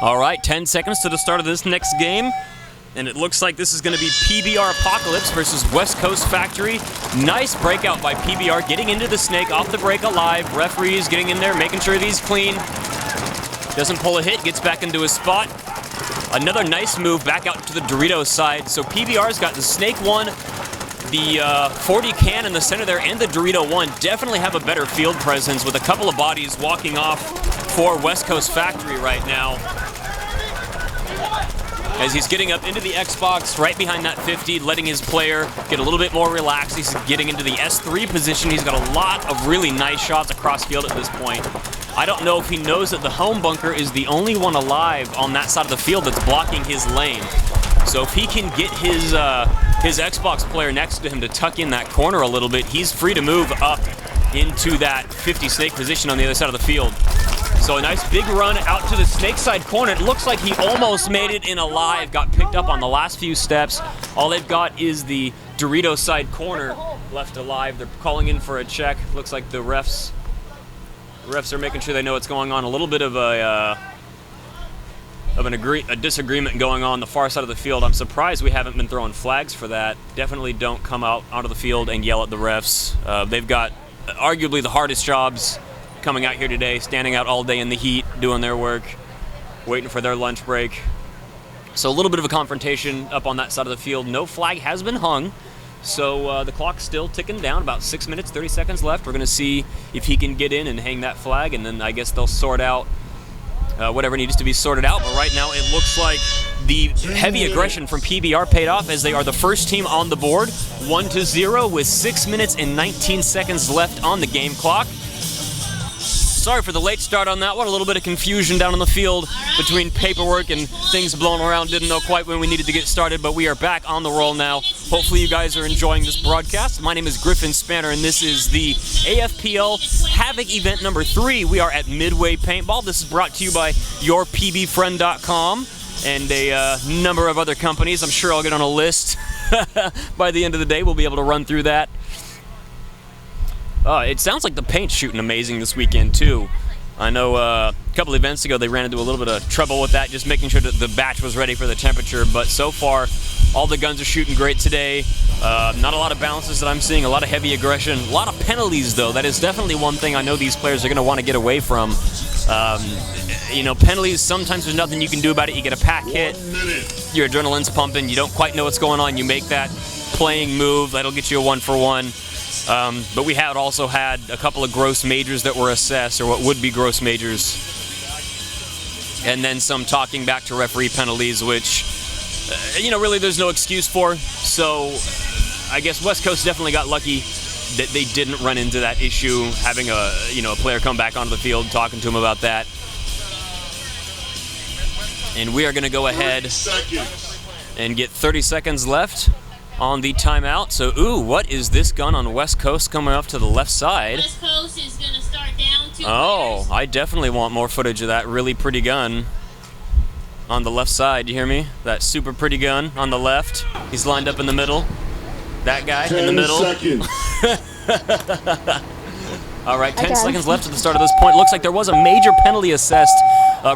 All right, 10 seconds to the start of this next game. And it looks like this is going to be PBR Apocalypse versus West Coast Factory. Nice breakout by PBR, getting into the snake, off the break alive. Referees getting in there, making sure he's clean. Doesn't pull a hit, gets back into his spot. Another nice move back out to the Doritos side. So PBR's got the snake one, the 40 can in the center there, and the Dorito one. Definitely have a better field presence with a couple of bodies walking off for West Coast Factory right now. As he's getting up into the Xbox, right behind that 50, letting his player get a little bit more relaxed. He's getting into the S3 position. He's got a lot of really nice shots across field at this point. I don't know if he knows that the home bunker is the only one alive on that side of the field that's blocking his lane. So if he can get his Xbox player next to him to tuck in that corner a little bit, he's free to move up into that 50 snake position on the other side of the field. So a nice big run out to the snake side corner. It looks like he almost made it in alive, got picked up on the last few steps. All they've got is the Dorito side corner left alive. They're calling in for a check. Looks like the refs are making sure they know what's going on. A little bit of a disagreement going on the far side of the field. I'm surprised we haven't been throwing flags for that. Definitely don't come out onto the field and yell at the refs. They've got arguably the hardest jobs coming out here today, standing out all day in the heat, doing their work, waiting for their lunch break. So a little bit of a confrontation up on that side of the field. No flag has been hung, so the clock's still ticking down. About 6 minutes, 30 seconds left. We're going to see if he can get in and hang that flag, and then I guess they'll sort out whatever needs to be sorted out. But right now it looks like the heavy aggression from PBR paid off, as they are the first team on the board, 1-0 with 6 minutes and 19 seconds left on the game clock. Sorry for the late start on that one. A little bit of confusion down on the field between paperwork and things blowing around. Didn't know quite when we needed to get started, but we are back on the roll now. Hopefully you guys are enjoying this broadcast. My name is Griffin Spanner, and this is the AFPL HAVOC event number 3. We are at Midway Paintball. This is brought to you by yourpbfriend.com and a number of other companies. I'm sure I'll get on a list by the end of the day. We'll be able to run through that. It sounds like the paint's shooting amazing this weekend, too. I know a couple events ago they ran into a little bit of trouble with that, just making sure that the batch was ready for the temperature. But so far, all the guns are shooting great today. Not a lot of bounces that I'm seeing, a lot of heavy aggression. A lot of penalties, though. That is definitely one thing I know these players are going to want to get away from. You know, penalties, sometimes there's nothing you can do about it. You get a pack hit, your adrenaline's pumping, you don't quite know what's going on. You make that playing move, that'll get you a 1-for-1. But we had also had a couple of gross majors that were assessed, or what would be gross majors, and then some talking back to referee penalties, which, you know, really there's no excuse for. So I guess West Coast definitely got lucky that they didn't run into that issue, having a player come back onto the field, talking to him about that. And we are going to go ahead and get 30 seconds left on the timeout. So, what is this gun on West Coast coming up to the left side? West Coast is going to start down 2 Oh, players. I definitely want more footage of that really pretty gun on the left side. You hear me? That super pretty gun on the left. He's lined up in the middle. That guy in the middle. 10 seconds. All right, 10 seconds left at the start of this point. Looks like there was a major penalty assessed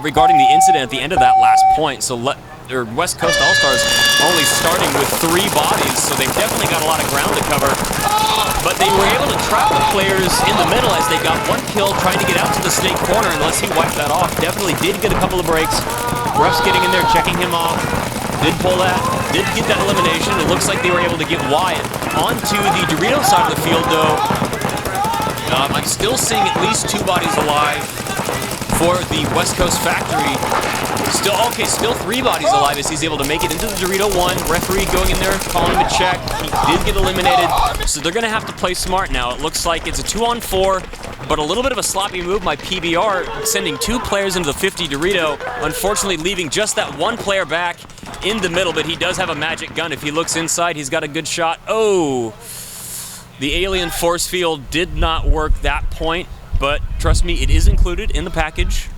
regarding the incident at the end of that last point. So West Coast All-Stars only starting with 3 bodies, so they've definitely got a lot of ground to cover. But they were able to trap the players in the middle as they got 1 kill trying to get out to the snake corner, unless he wiped that off. Definitely did get a couple of breaks. Refs getting in there, checking him off. Did pull that, did get that elimination. It looks like they were able to get Wyatt onto the Dorito side of the field, though. I'm still seeing at least 2 bodies alive for the West Coast Factory. Still 3 bodies alive as he's able to make it into the Dorito 1. Referee going in there, calling him a check. He did get eliminated, so they're going to have to play smart now. It looks like it's a 2-on-4, but a little bit of a sloppy move by PBR, sending 2 players into the 50 Dorito, unfortunately leaving just that 1 player back in the middle, but he does have a magic gun. If he looks inside, he's got a good shot. Oh! The alien force field did not work that point, but trust me, it is included in the package.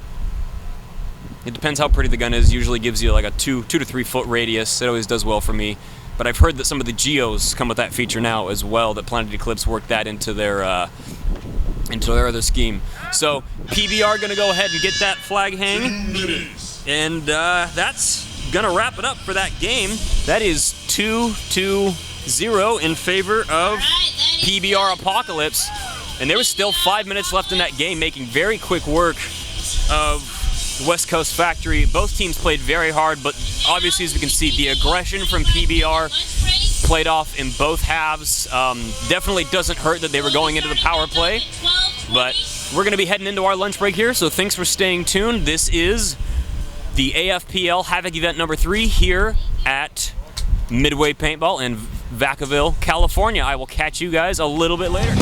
It depends how pretty the gun is. Usually gives you like a 2 to 3 foot radius. It always does well for me. But I've heard that some of the Geos come with that feature now as well, that Planet Eclipse worked that into their other scheme. So PBR going to go ahead and get that flag hang. 2 minutes. And that's gonna wrap it up for that game. That is 2-0 in favor of PBR Apocalypse. And there was still 5 minutes left in that game, making very quick work of West Coast Factory. Both teams played very hard, but obviously, as we can see, the aggression from PBR played off in both halves. Definitely doesn't hurt that they were going into the power play, but we're going to be heading into our lunch break here, so thanks for staying tuned. This is the AFPL HAVOC event number 3 here at Midway Paintball in Vacaville, California. I will catch you guys a little bit later.